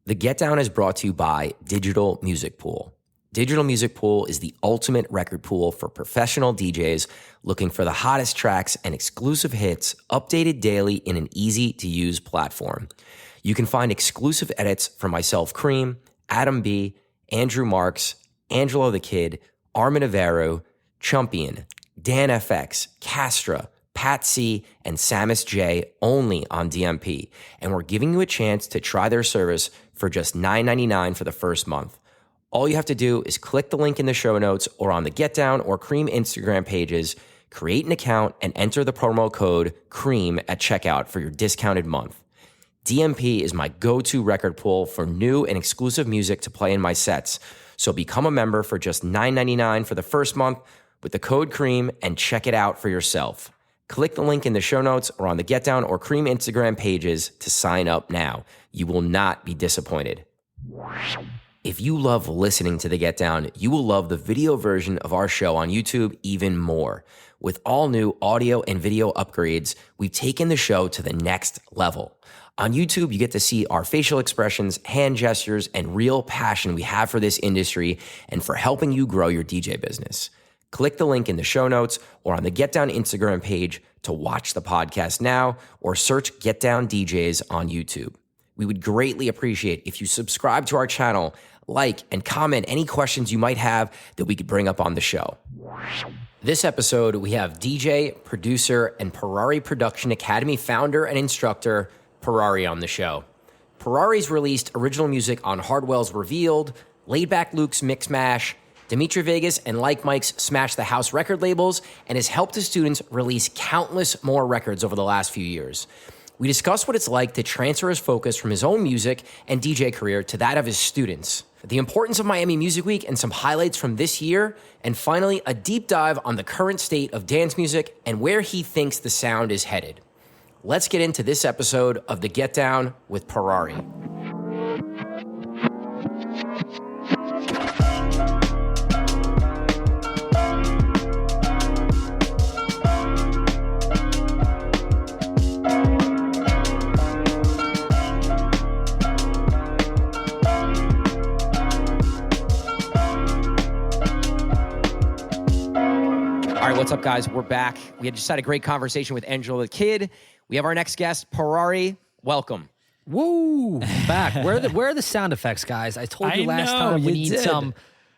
The Get Down is brought to you by Digital Music Pool. Digital Music Pool is the ultimate record pool for professional DJs looking for the hottest tracks and exclusive hits updated daily in an easy-to-use platform. You can find exclusive edits from myself, Cream, Adam B., Andrew Marks, Angelo the Kid, Armin Averu, Chumpian, Dan FX, Castra, Pat C, and Samus J only on DMP. And we're giving you a chance to try their service for just $9.99 for the first month. All you have to do is click the link in the show notes or on the Get Down or Cream Instagram pages, create an account, and enter the promo code CREAM at checkout for your discounted month. DMP is my go-to record pool for new and exclusive music to play in my sets. So become a member for just $9.99 for the first month with the code CREAM and check it out for yourself. Click the link in the show notes or on the Get Down or Cream Instagram pages to sign up now. You will not be disappointed. If you love listening to the Get Down, you will love the video version of our show on YouTube even more. With all new audio and video upgrades, we've taken the show to the next level. On YouTube, you get to see our facial expressions, hand gestures, and real passion we have for this industry and for helping you grow your DJ business. Click the link in the show notes or on the Get Down Instagram page to watch the podcast now or search Get Down DJs on YouTube. We would greatly appreciate if you subscribe to our channel, like, and comment any questions you might have that we could bring up on the show. This episode, we have DJ, producer, and Purari Production Academy founder and instructor, Purari, on the show. Purari's released original music on Hardwell's Revealed, Laidback Luke's Mix Mash, Dimitri Vegas and Like Mike's Smash the House record labels, and has helped his students release countless more records over the last few years. We discuss what it's like to transfer his focus from his own music and DJ career to that of his students, the importance of Miami Music Week and some highlights from this year, and finally, a deep dive on the current state of dance music and where he thinks the sound is headed. Let's get into this episode of The Get Down with Purari. What's up, guys? We're back. We had just had a great conversation with Angelo the Kid. We have our next guest, Purari. Welcome. Woo! Back. Where are the sound effects, guys? I told you last time we need some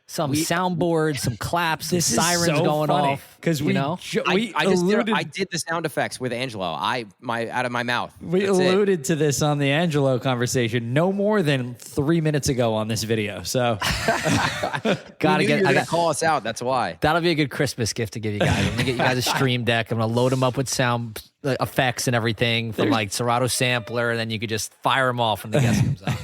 soundboards, some claps, some sirens going off. Because I did the sound effects with Angelo. Out of my mouth. We alluded to this on the Angelo conversation no more than 3 minutes ago on this video. So gotta call us out. That's why. That'll be a good Christmas gift to give you guys. I'm gonna get you guys a Stream Deck. I'm gonna load them up with sound effects and everything from like Serato Sampler, and then you could just fire them off when the guest comes out.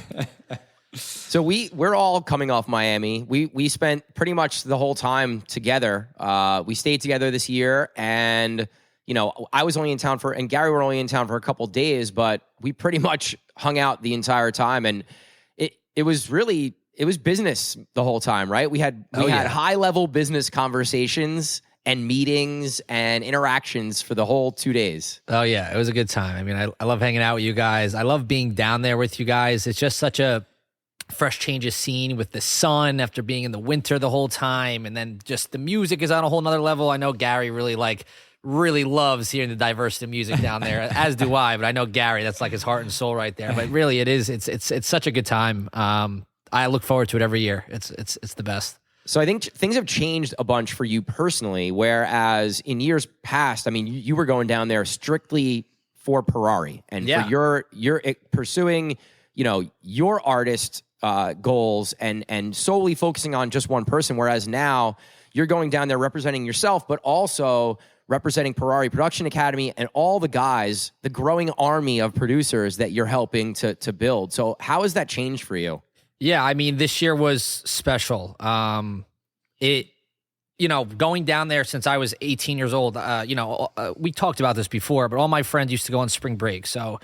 So we're all coming off Miami. We spent pretty much the whole time together. We stayed together this year, and I was only in town and Gary were only in town for a couple days, but we pretty much hung out the entire time, and it was business the whole time, right? We had high level business conversations and meetings and interactions for the whole 2 days. Oh yeah, it was a good time. I mean, I love hanging out with you guys. I love being down there with you guys. It's just such a fresh change of scene with the sun after being in the winter the whole time, and then just the music is on a whole nother level. I know Gary really loves hearing the diversity of music down there, as do I. But I know Gary, that's like his heart and soul right there. But really, it's such a good time. I look forward to it every year. It's the best. So I think things have changed a bunch for you personally, whereas in years past, I mean, you were going down there strictly for Purari and for you're pursuing, your artist goals and solely focusing on just one person, whereas now you're going down there representing yourself, but also representing Purari Production Academy and all the guys, the growing army of producers that you're helping to build. So how has that changed for you? Yeah, I mean, this year was special. Going down there since I was 18 years old, we talked about this before, but all my friends used to go on spring break. So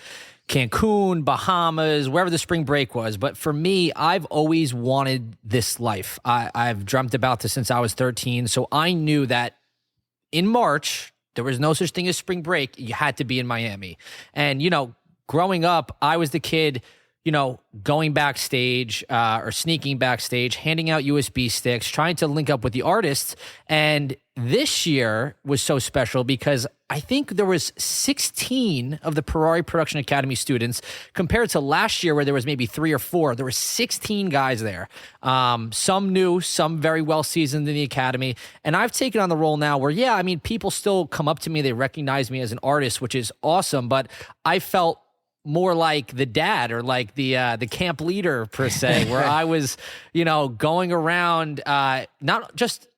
Cancun, Bahamas, wherever the spring break was. But for me, I've always wanted this life. I've dreamt about this since I was 13. So I knew that in March, there was no such thing as spring break. You had to be in Miami. And, growing up, I was the kid going backstage or sneaking backstage, handing out USB sticks, trying to link up with the artists. And this year was so special because I think there was 16 of the Purari Production Academy students compared to last year where there was maybe 3 or 4. There were 16 guys there. Some new, some very well seasoned in the academy. And I've taken on the role now where, people still come up to me. They recognize me as an artist, which is awesome. But I felt more like the dad or like the camp leader per se, where I was, going around, not just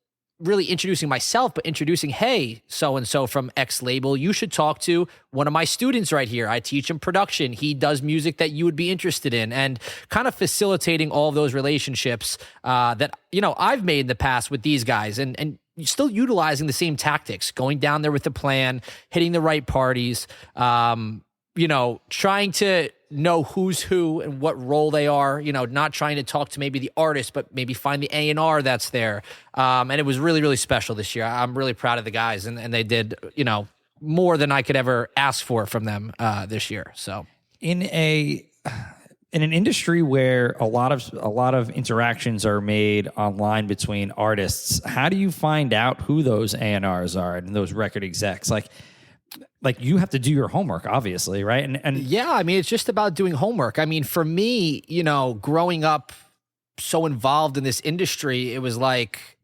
really introducing myself, but introducing, hey, so-and-so from X label, you should talk to one of my students right here. I teach him production. He does music that you would be interested in, and kind of facilitating all of those relationships that, I've made in the past with these guys, and still utilizing the same tactics, going down there with the plan, hitting the right parties, trying to know who's who and what role they are, not trying to talk to maybe the artist, but maybe find the A&R that's there. And it was really, really special this year. I'm really proud of the guys, and they did, more than I could ever ask for from them this year. So in an industry where a lot of interactions are made online between artists, how do you find out who those A&Rs are and those record execs? Like you have to do your homework, obviously, right? And yeah, it's just about doing homework. For me, growing up so involved in this industry, it was like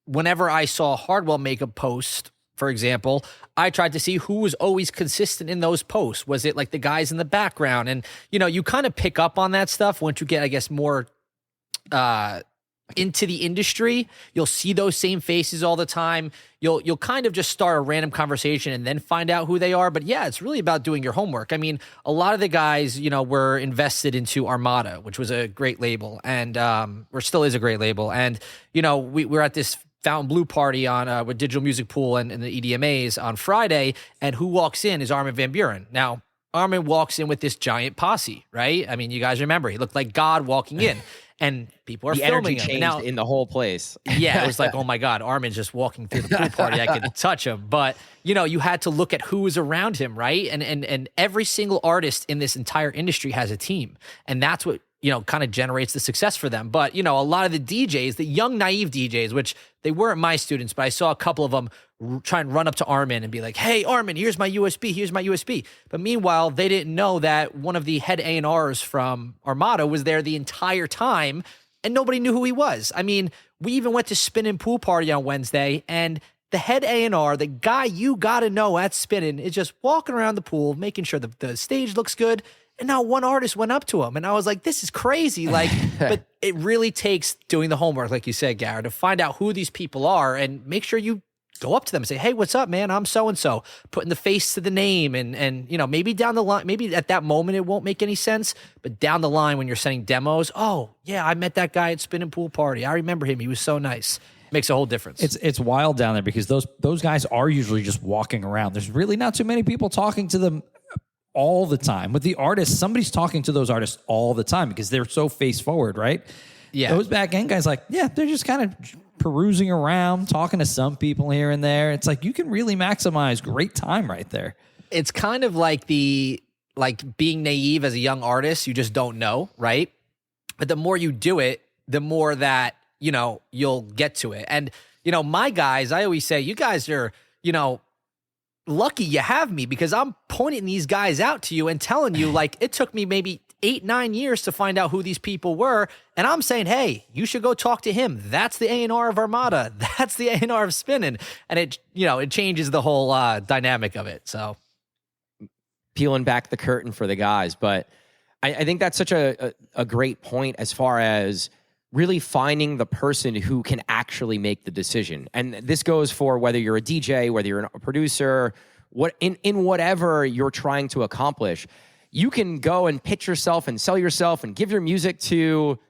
whenever I saw Hardwell make a post, for example, I tried to see who was always consistent in those posts. Was it like the guys in the background? And, you kind of pick up on that stuff once you get, I guess, more into the industry. You'll see those same faces all the time. You'll kind of just start a random conversation and then find out who they are. But yeah, it's really about doing your homework. A lot of the guys, were invested into Armada, which was a great label, and or still is a great label. And we're at this Fountain Blue party on with Digital Music Pool and the EDMAs on Friday, and who walks in is Armin van Buuren. Now, Armin walks in with this giant posse, right? You guys remember, he looked like God walking in. And people are the filming energy him. changed in the whole place. Yeah, it was like, oh my God, Armin's just walking through the pool party. I could touch him. But, you had to look at who was around him, right? And every single artist in this entire industry has a team. And that's what, kind of generates the success for them. But, a lot of the DJs, the young, naive DJs, which they weren't my students, but I saw a couple of them try and run up to Armin and be like, hey, Armin, here's my USB. But meanwhile, they didn't know that one of the head A&Rs from Armada was there the entire time, and nobody knew who he was. We even went to Spinnin' Pool Party on Wednesday, and the head A&R, the guy you got to know at Spinnin', is just walking around the pool, making sure the stage looks good. And now one artist went up to him, and I was like, this is crazy. But it really takes doing the homework, like you said, Garrett, to find out who these people are and make sure you go up to them and say, hey, what's up, man? I'm so-and-so. Putting the face to the name, and maybe down the line, maybe at that moment it won't make any sense, but down the line when you're sending demos, oh, yeah, I met that guy at Spinnin' Pool Party. I remember him. He was so nice. Makes a whole difference. It's wild down there because those guys are usually just walking around. There's really not too many people talking to them all the time. With the artists, somebody's talking to those artists all the time because they're so face forward, right? Yeah. Those back end guys, they're just kind of perusing around, talking to some people here and there. It's like you can really maximize great time right there. It's kind of like being naive as a young artist. You just don't know, right? But the more you do it, the more that, you'll get to it. And, my guys, I always say, you guys are, lucky you have me because I'm pointing these guys out to you and telling you, it took me maybe 8-9 years to find out who these people were. And I'm saying, hey, you should go talk to him. That's the A&R of Armada. That's the A&R of Spinnin'. And it changes the whole dynamic of it. So peeling back the curtain for the guys. But I think that's such a great point as far as really finding the person who can actually make the decision. And this goes for whether you're a DJ, whether you're a producer, in whatever you're trying to accomplish. You can go and pitch yourself and sell yourself and give your music to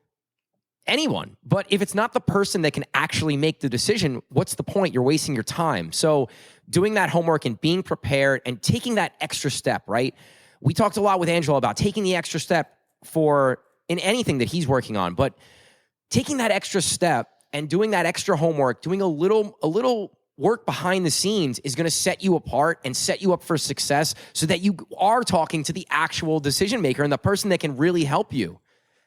anyone. But if it's not the person that can actually make the decision, what's the point? You're wasting your time. So doing that homework and being prepared and taking that extra step, right? We talked a lot with Angelo about taking the extra step in anything that he's working on, but taking that extra step and doing that extra homework, doing a little work behind the scenes is going to set you apart and set you up for success so that you are talking to the actual decision maker and the person that can really help you.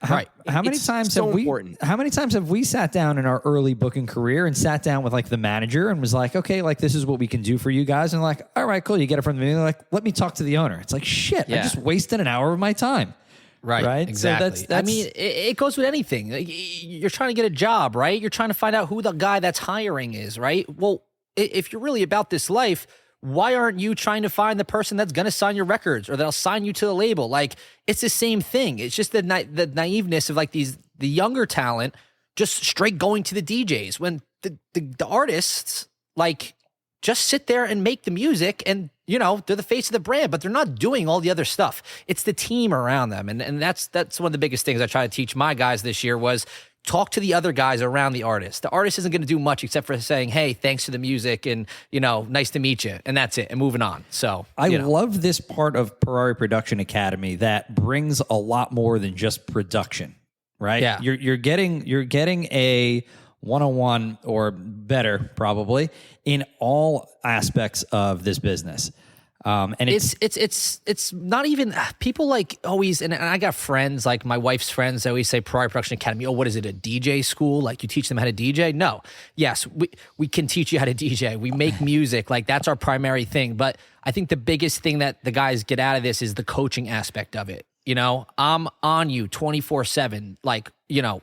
Right. How many times have we sat down in our early booking career and sat down with like the manager and was like, okay, like this is what we can do for you guys. And like, all right, cool. You get it from the meeting. Like, let me talk to the owner. It's like, shit, I just wasted an hour of my time. Right. Exactly. So that's, I mean, it goes with anything. Like, you're trying to get a job, right? You're trying to find out who the guy that's hiring is, right? Well, if you're really about this life, why aren't you trying to find the person that's going to sign your records or that'll sign you to the label? Like, it's the same thing. It's just the naiveness of like the younger talent just straight going to the DJs when the artists like just sit there and make the music and, you know, they're the face of the brand, but they're not doing all the other stuff. It's the team around them. And that's one of the biggest things I try to teach my guys this year was talk to the other guys around the artist. The artist isn't going to do much except for saying, hey, thanks for the music and, you know, nice to meet you. And that's it. And moving on. So I love this part of Purari Production Academy that brings a lot more than just production, right? Yeah. You're getting a 101 or better probably in all aspects of this business. And it's not even people like always, and I got friends like my wife's friends. They always say Purari Production Academy. Oh, what is it? A DJ school? Like you teach them how to DJ? No. Yes, we can teach you how to DJ. We make music. Like that's our primary thing. But I think the biggest thing that the guys get out of this is the coaching aspect of it. You know, I'm on you 24/7. Like, you know,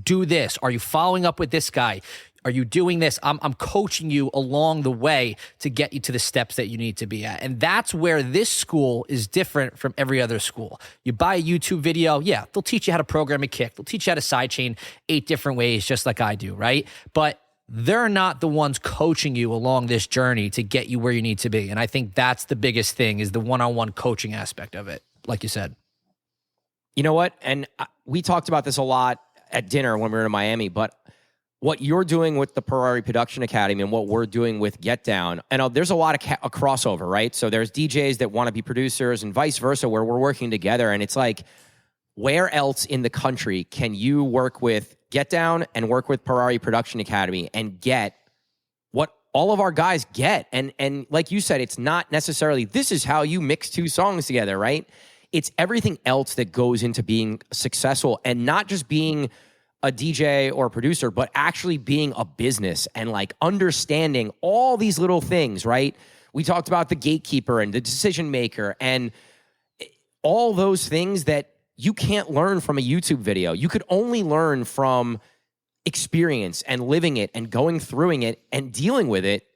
do this. Are you following up with this guy? Are you doing this? I'm coaching you along the way to get you to the steps that you need to be at. And that's where this school is different from every other school. You buy a YouTube video, yeah, they'll teach you how to program a kick. They'll teach you how to sidechain 8 different ways, just like I do, right? But they're not the ones coaching you along this journey to get you where you need to be. And I think that's the biggest thing is the one-on-one coaching aspect of it, like you said. You know what? And we talked about this a lot at dinner when we were in Miami, but what you're doing with the Purari Production Academy and what we're doing with Get Down, and there's a lot of a crossover, right? So there's DJs that want to be producers and vice versa where we're working together. And it's like, where else in the country can you work with Get Down and work with Purari Production Academy and get what all of our guys get? And like you said, it's not necessarily, this is how you mix 2 songs together, right? It's everything else that goes into being successful and not just being a DJ or a producer, but actually being a business and like understanding all these little things, right? We talked about the gatekeeper and the decision maker and all those things that you can't learn from a YouTube video. You could only learn from experience and living it and going through it and dealing with it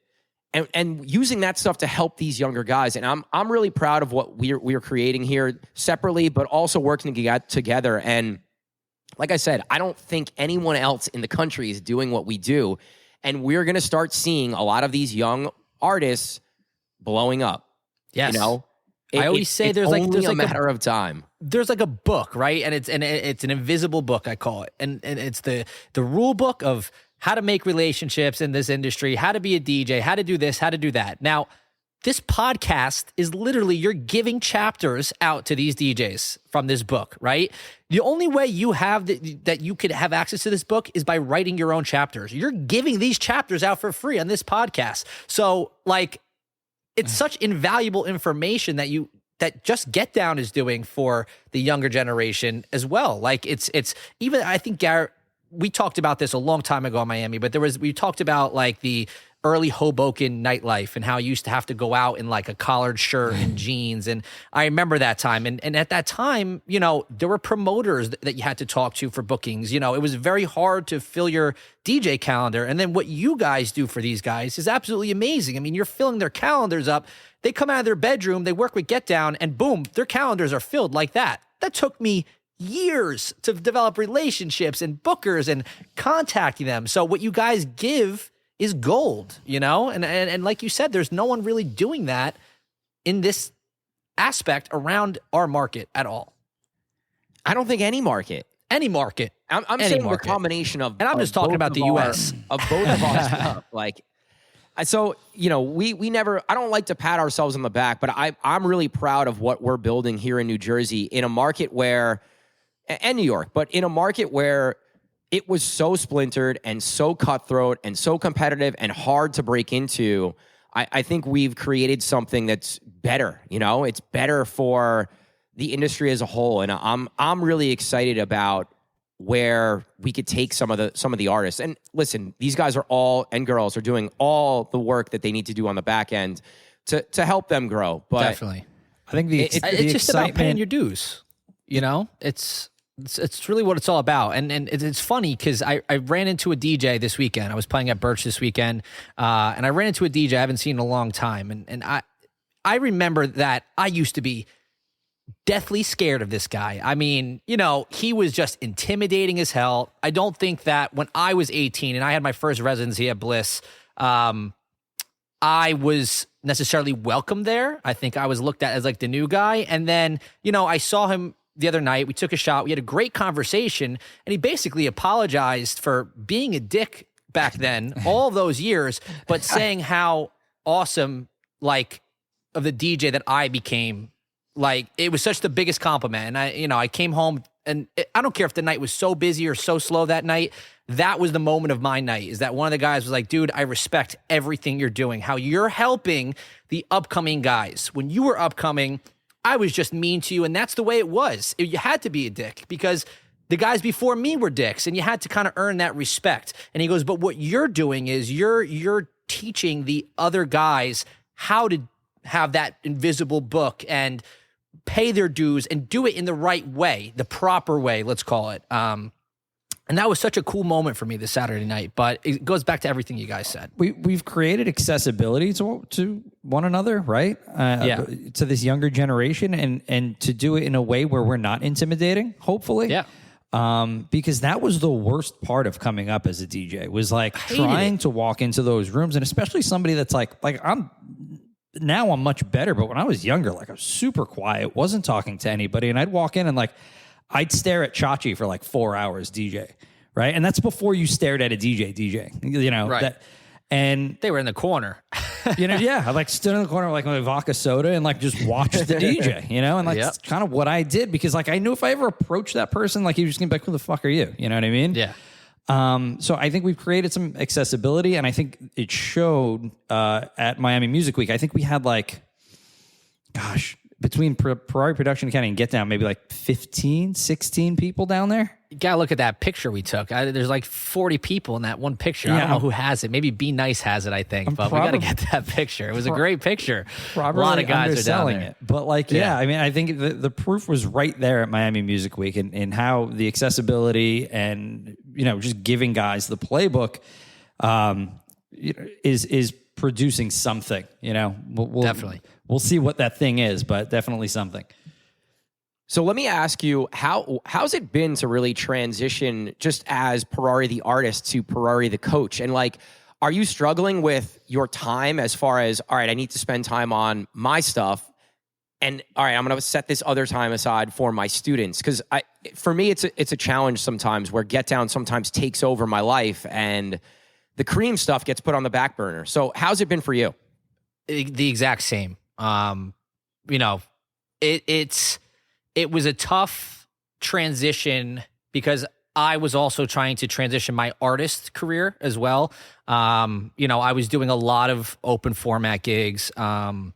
and using that stuff to help these younger guys. And I'm really proud of what we're creating here separately, but also working together. And like I said, I don't think anyone else in the country is doing what we do. And we're going to start seeing a lot of these young artists blowing up. Yes. You know, I always say there's a matter of time. There's like a book, right? And it's an invisible book, I call it. And it's the rule book of how to make relationships in this industry, how to be a DJ, how to do this, how to do that. Now, this podcast is literally you're giving chapters out to these DJs from this book, right? The only way you have that you could have access to this book is by writing your own chapters. You're giving these chapters out for free on this podcast. So like it's such invaluable information that just Get Down is doing for the younger generation as well. Like it's even, I think Garrett, we talked about this a long time ago in Miami, but we talked about like the early Hoboken nightlife and how you used to have to go out in like a collared shirt and jeans. And I remember that time. And at that time, you know, there were promoters that you had to talk to for bookings. You know, it was very hard to fill your DJ calendar. And then what you guys do for these guys is absolutely amazing. I mean, you're filling their calendars up. They come out of their bedroom, they work with Get Down, and boom, their calendars are filled like that. That took me years to develop relationships and bookers and contacting them. So what you guys give is gold, you know? And like you said, there's no one really doing that in this aspect around our market at all. I don't think any market. Any market. I'm saying the combination of... And I'm just talking about the U.S. Of both of our stuff. Like, so, you know, we never... I don't like to pat ourselves on the back, but I'm really proud of what we're building here in New Jersey in a market where... And New York, but in a market where it was so splintered and so cutthroat and so competitive and hard to break into. I think we've created something that's better. It's better for the industry as a whole, and I'm really excited about where we could take some of the artists. And listen, these guys and girls are doing all the work that they need to do on the back end to help them grow. But definitely, I think it's just about paying your dues. It's really what it's all about. And it's funny because I ran into a DJ this weekend. I was playing at Birch this weekend, and I ran into a DJ I haven't seen in a long time. And I remember that I used to be deathly scared of this guy. I mean, he was just intimidating as hell. I don't think that when I was 18 and I had my first residency at Bliss, I was necessarily welcome there. I think I was looked at as like the new guy. And then, I saw him the other night. We took a shot. We had a great conversation, and he basically apologized for being a dick back then, all those years, but saying how awesome, like, of the DJ that I became. Like, it was such the biggest compliment. And I came home, and I don't care if the night was so busy or so slow that night. That was the moment of my night, is that one of the guys was like, dude, I respect everything you're doing, how you're helping the upcoming guys. When you were upcoming, I was just mean to you, and that's the way it was. You had to be a dick because the guys before me were dicks, and you had to kind of earn that respect. And he goes, but what you're doing is you're teaching the other guys how to have that invisible book and pay their dues and do it in the right way, the proper way, let's call it. And that was such a cool moment for me this Saturday night. But it goes back to everything you guys said. We've created accessibility to one another, right? To this younger generation, and to do it in a way where we're not intimidating, hopefully. Yeah. Because that was the worst part of coming up as a DJ, was like trying to walk into those rooms, and especially somebody that's like I'm much better, but when I was younger, like, I was super quiet, wasn't talking to anybody, and I'd walk in and like I'd stare at Chachi for like 4 hours DJ, right? And that's before you stared at a DJ, right? And they were in the corner, yeah. I like stood in the corner like with a vodka soda and like just watched the DJ, and like that's kind of what I did, because like I knew if I ever approached that person, like he was just gonna be like, who the fuck are you? You know what I mean? Yeah. So I think we've created some accessibility, and I think it showed at Miami Music Week. I think we had like, between Purari Production Academy and Get Down, maybe like 15, 16 people down there. You gotta look at that picture we took. There's like 40 people in that one picture. I don't know who has it. Maybe Be Nice has it, I think. But we gotta get that picture. It was a great picture. A lot of guys are down there. It. But like, I mean, I think the proof was right there at Miami Music Week, and how the accessibility and just giving guys the playbook is producing something. We'll definitely. We'll see what that thing is, but definitely something. So let me ask you, how's it been to really transition just as Purari the artist to Purari the coach? And like, are you struggling with your time as far as, all right, I need to spend time on my stuff, and all right, I'm going to set this other time aside for my students? Because for me, it's a challenge sometimes, where Get Down sometimes takes over my life and the cream stuff gets put on the back burner. So how's it been for you? The exact same. It was a tough transition because I was also trying to transition my artist career as well. I was doing a lot of open format gigs. I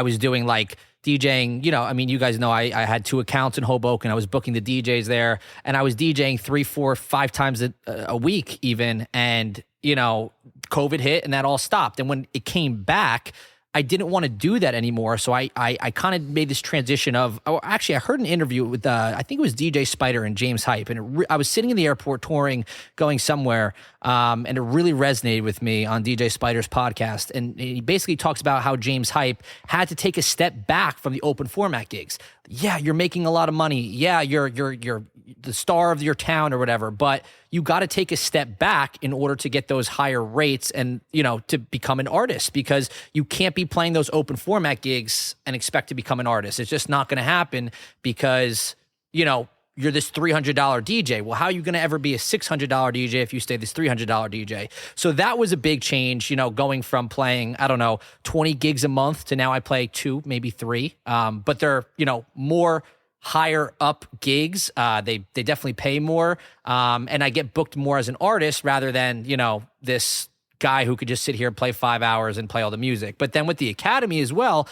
was doing like DJing, you guys know I had 2 accounts in Hoboken. I was booking the DJs there, and I was DJing 3, 4, 5 times a week even. And, COVID hit and that all stopped. And when it came back, I didn't want to do that anymore. So I kind of made this transition of, I heard an interview with, I think it was DJ Spider and James Hype. And I was sitting in the airport touring, going somewhere. And it really resonated with me on DJ Spider's podcast. And he basically talks about how James Hype had to take a step back from the open format gigs. Yeah, you're making a lot of money. Yeah, you're the star of your town or whatever, but you got to take a step back in order to get those higher rates and, to become an artist, because you can't be playing those open format gigs and expect to become an artist. It's just not going to happen, because, you're this $300 DJ. Well, how are you going to ever be a $600 DJ if you stay this $300 DJ? So that was a big change, going from playing, 20 gigs a month to now I play 2, maybe 3. But they're, more higher up gigs. They definitely pay more. And I get booked more as an artist rather than, this guy who could just sit here and play 5 hours and play all the music. But then with the Academy as well,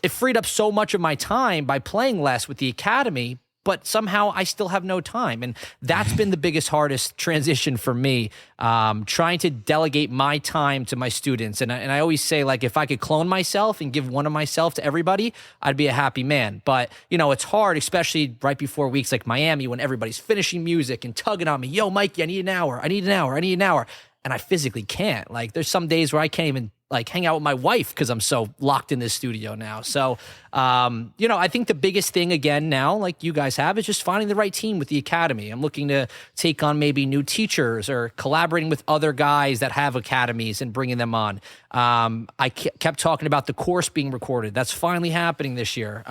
it freed up so much of my time by playing less with the Academy, but somehow I still have no time. And that's been the hardest transition for me, trying to delegate my time to my students. And I always say, like, if I could clone myself and give one of myself to everybody, I'd be a happy man. But, it's hard, especially right before weeks like Miami when everybody's finishing music and tugging on me. Yo, Mikey, I need an hour. I need an hour. I need an hour. And I physically can't. Like, there's some days where I can't even hang out with my wife because I'm so locked in this studio now. So, I think the biggest thing again now, like you guys have, is just finding the right team with the Academy. I'm looking to take on maybe new teachers or collaborating with other guys that have academies and bringing them on. I kept talking about the course being recorded. That's finally happening this year.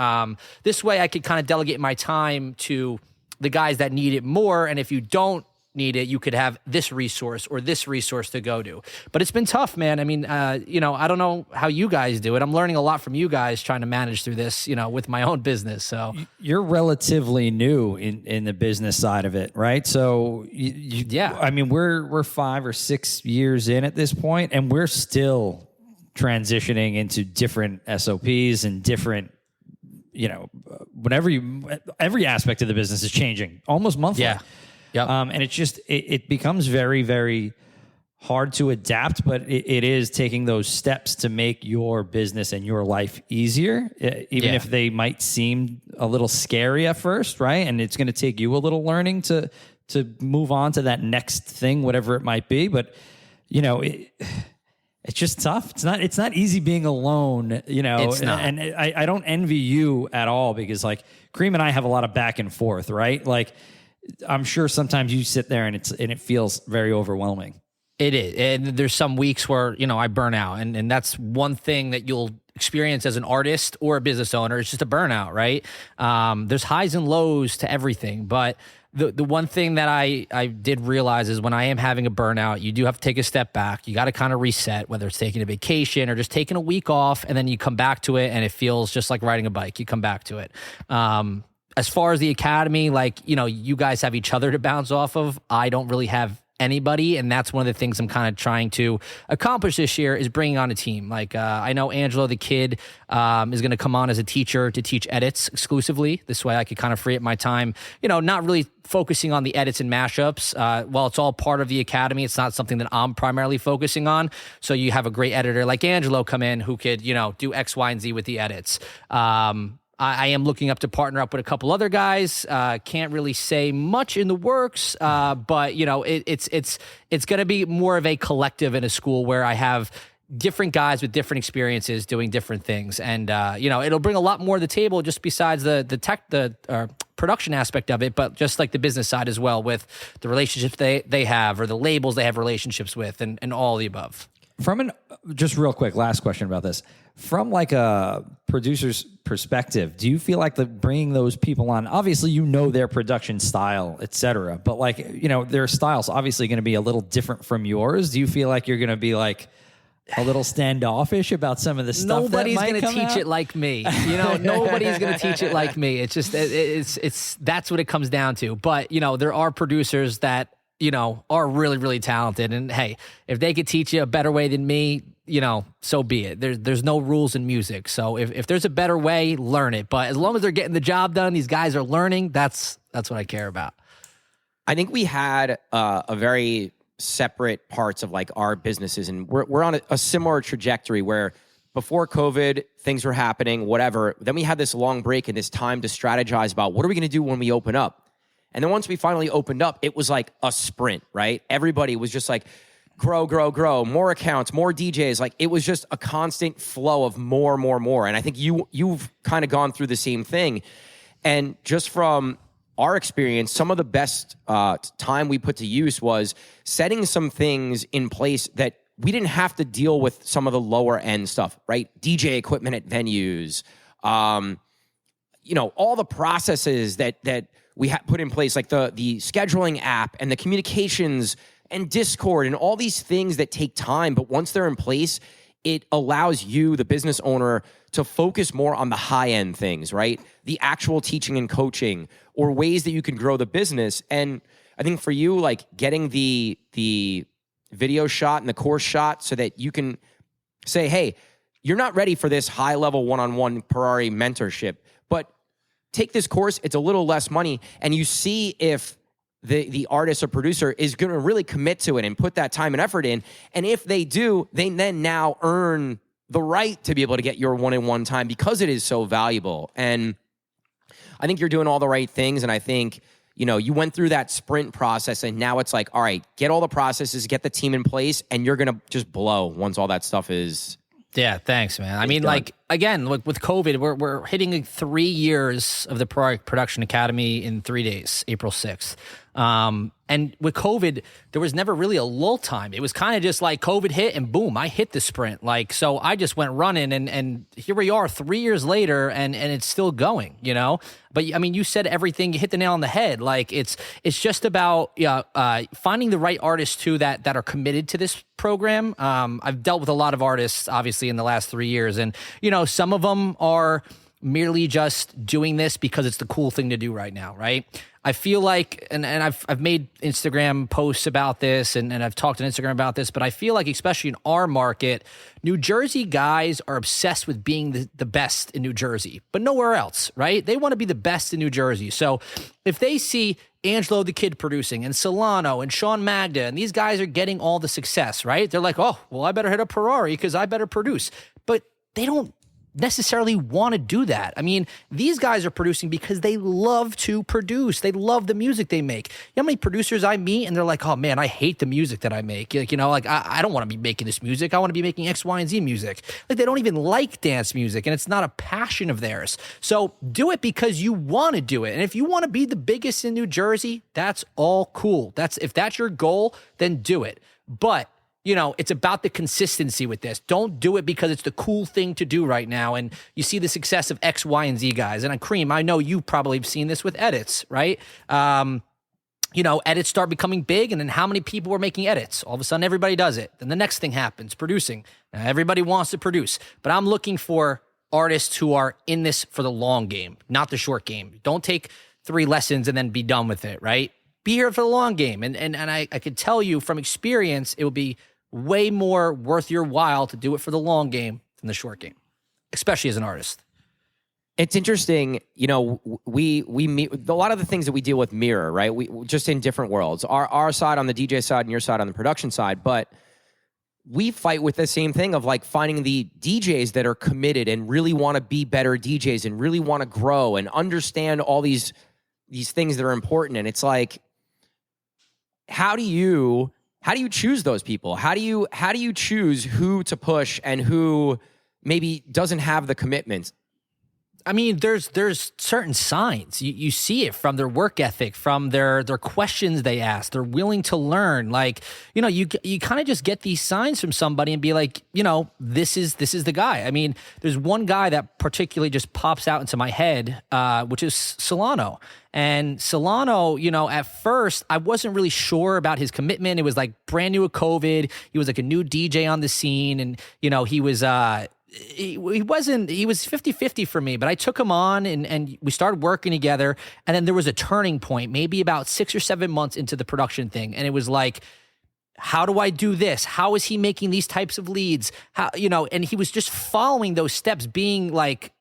This way I could kind of delegate my time to the guys that need it more. And if you don't need it, you could have this resource or this resource to go to. But it's been tough, man. I mean, I don't know how you guys do it. I'm learning a lot from you guys trying to manage through this, with my own business. So you're relatively new in the business side of it, right? So yeah, I mean, we're 5 or 6 years in at this point, and we're still transitioning into different SOPs and different, every aspect of the business is changing almost monthly. Yeah. Yep. And it's just, it becomes very, very hard to adapt, but it is taking those steps to make your business and your life easier, even if they might seem a little scary at first, right? And it's going to take you a little learning to move on to that next thing, whatever it might be. But, it's just tough. It's not easy being alone, It's not. And I don't envy you at all because, like, Kareem and I have a lot of back and forth, right? Like, I'm sure sometimes you sit there and it feels very overwhelming. It is. And there's some weeks where, I burn out. And that's one thing that you'll experience as an artist or a business owner. It's just a burnout, right? There's highs and lows to everything. But the one thing that I did realize is when I am having a burnout, you do have to take a step back. You got to kind of reset, whether it's taking a vacation or just taking a week off, and then you come back to it and it feels just like riding a bike. You come back to it. As far as the Academy, you guys have each other to bounce off of. I don't really have anybody, and that's one of the things I'm kind of trying to accomplish this year is bringing on a team. I know Angelo the kid is going to come on as a teacher to teach edits exclusively. This way I could kind of free up my time, not really focusing on the edits and mashups. While it's all part of the Academy, it's not something that I'm primarily focusing on. So you have a great editor like Angelo come in who could, do X, Y, and Z with the edits. I am looking up to partner up with a couple other guys. Can't really say much in the works, but it's going to be more of a collective in a school where I have different guys with different experiences doing different things, and it'll bring a lot more to the table just besides the production aspect of it, but just like the business side as well with the relationships they have or the labels they have relationships with, and all the above. Just real quick, last question about this. From like a producer's perspective, do you feel like bringing those people on, obviously their production style, et cetera, but their style's obviously going to be a little different from yours. Do you feel like you're going to be like a little standoffish about some of the stuff Nobody's going to teach it like me. Nobody's going to teach it like me. It's just, it's that's what it comes down to. But, there are producers that, are really, really talented. And hey, if they could teach you a better way than me, so be it. There's no rules in music. So if there's a better way, learn it. But as long as they're getting the job done, these guys are learning. That's what I care about. I think we had a very separate parts of like our businesses, and we're on a similar trajectory where before COVID, things were happening, whatever. Then we had this long break and this time to strategize about what are we going to do when we open up. And then once we finally opened up, it was like a sprint, right? Everybody was just like, grow, more accounts, more DJs. Like it was just a constant flow of more. And I think you've kind of gone through the same thing. And just from our experience, some of the best time we put to use was setting some things in place that we didn't have to deal with some of the lower end stuff, right? DJ equipment at venues, all the processes that we put in place, like the scheduling app and the communications and Discord and all these things that take time. But once they're in place, it allows you, the business owner, to focus more on the high end things, right? The actual teaching and coaching, or ways that you can grow the business. And I think for you, like getting the video shot and the course shot so that you can say, hey, you're not ready for this high level one-on-one Purari mentorship, but take this course. It's a little less money, and you see if the artist or producer is going to really commit to it and put that time and effort in. And if they do, they then now earn the right to be able to get your one-on-one time because it is so valuable. And I think you're doing all the right things. And I think, you went through that sprint process, and now it's like, all right, get all the processes, get the team in place, and you're going to just blow once all that stuff is. Yeah, thanks, man. I mean, done. Like, again, with COVID, we're hitting 3 years of the Production Academy in 3 days, April 6th. And with COVID, there was never really a lull time. It was kind of just like COVID hit and boom, I hit the sprint. Like, so I just went running, and here we are 3 years later, and it's still going, But I mean, you said everything, you hit the nail on the head. Like, it's just about finding the right artists too that are committed to this program. I've dealt with a lot of artists, obviously, in the last 3 years, and some of them are merely just doing this because it's the cool thing to do right now, right? I feel like, and I've made Instagram posts about this, and I've talked on Instagram about this, but I feel like, especially in our market, New Jersey guys are obsessed with being the best in New Jersey, but nowhere else, right? They want to be the best in New Jersey. So if they see Angelo the Kid producing, and Solano, and Sean Magda, and these guys are getting all the success, right? They're like, oh, well, I better hit up Purari because I better produce. But they don't necessarily want to do that. I mean, these guys are producing because they love to produce. They love the music they make. You know how many producers I meet and they're like, oh man, I hate the music that I make. Like, I don't want to be making this music. I want to be making X, Y, and Z music. Like, they don't even like dance music, and it's not a passion of theirs. So do it because you want to do it. And if you want to be the biggest in New Jersey, that's all cool. If that's your goal, then do it. But it's about the consistency with this. Don't do it because it's the cool thing to do right now. And you see the success of X, Y, and Z guys. And Kareem, I know you probably have seen this with edits, right? Edits start becoming big, and then how many people were making edits? All of a sudden, everybody does it. Then the next thing happens, producing. Now, everybody wants to produce. But I'm looking for artists who are in this for the long game, not the short game. Don't take 3 lessons and then be done with it, right? Be here for the long game. And I could tell you from experience, it will be way more worth your while to do it for the long game than the short game, especially as an artist. It's interesting, we meet a lot of the things that we deal with mirror, right? We just in different worlds. Our side on the DJ side and your side on the production side, but we fight with the same thing of like finding the DJs that are committed and really want to be better DJs and really want to grow and understand all these things that are important. And it's like, how do you choose those people? How do you choose who to push and who maybe doesn't have the commitment? I mean, there's certain signs. You see it from their work ethic, from their questions they ask. They're willing to learn. Like, you kind of just get these signs from somebody and be like, this is the guy. I mean, there's one guy that particularly just pops out into my head, which is Solano. And Solano, at first, I wasn't really sure about his commitment. It was like brand new with COVID. He was like a new DJ on the scene, and he was he was 50-50 for me, but I took him on and we started working together. And then there was a turning point, maybe about 6 or 7 months into the production thing. And it was like, how do I do this? How is he making these types of leads? How, and he was just following those steps, being like,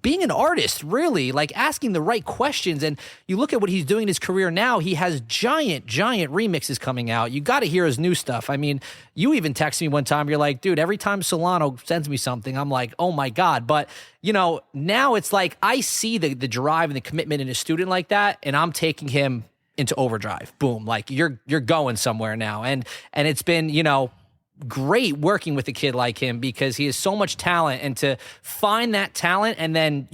being an artist, really, like asking the right questions. And you look at what he's doing in his career now, he has giant remixes coming out. You got to hear his new stuff. I mean, you even texted me one time, you're like, dude, every time Solano sends me something, I'm like, oh my God. But, now it's like, I see the drive and the commitment in a student like that, and I'm taking him into overdrive. Boom. Like, you're going somewhere now. And it's been, great working with a kid like him because he has so much talent, and to find that talent and then,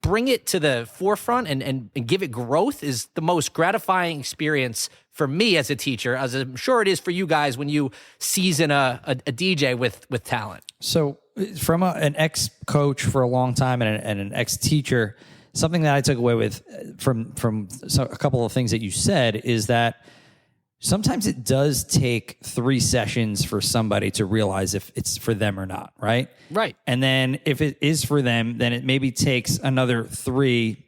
bring it to the forefront and give it growth is the most gratifying experience for me as a teacher, as I'm sure it is for you guys when you season a DJ with talent. So from an ex-coach for a long time and an ex-teacher, something that I took away with from a couple of things that you said is that sometimes it does take 3 sessions for somebody to realize if it's for them or not, right? Right. And then if it is for them, then it maybe takes another 3,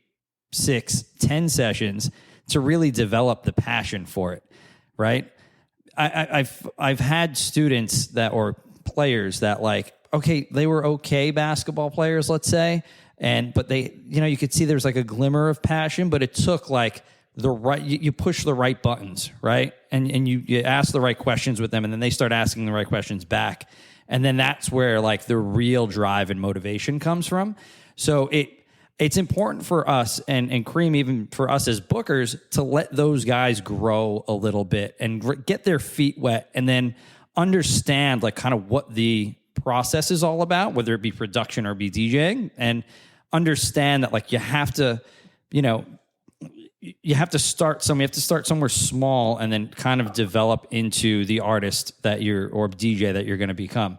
6, 10 sessions to really develop the passion for it, right? I've had students that, or players that, like, okay, they were okay basketball players, let's say, but they, you could see there's like a glimmer of passion, but it took like you push the right buttons, right? And you ask the right questions with them, and then they start asking the right questions back. And then that's where like the real drive and motivation comes from. So it's important for us and Kareem, even for us as bookers, to let those guys grow a little bit and get their feet wet, and then understand like kind of what the process is all about, whether it be production or be DJing, and understand that like you have to start somewhere small and then kind of develop into the artist or DJ that you're going to become.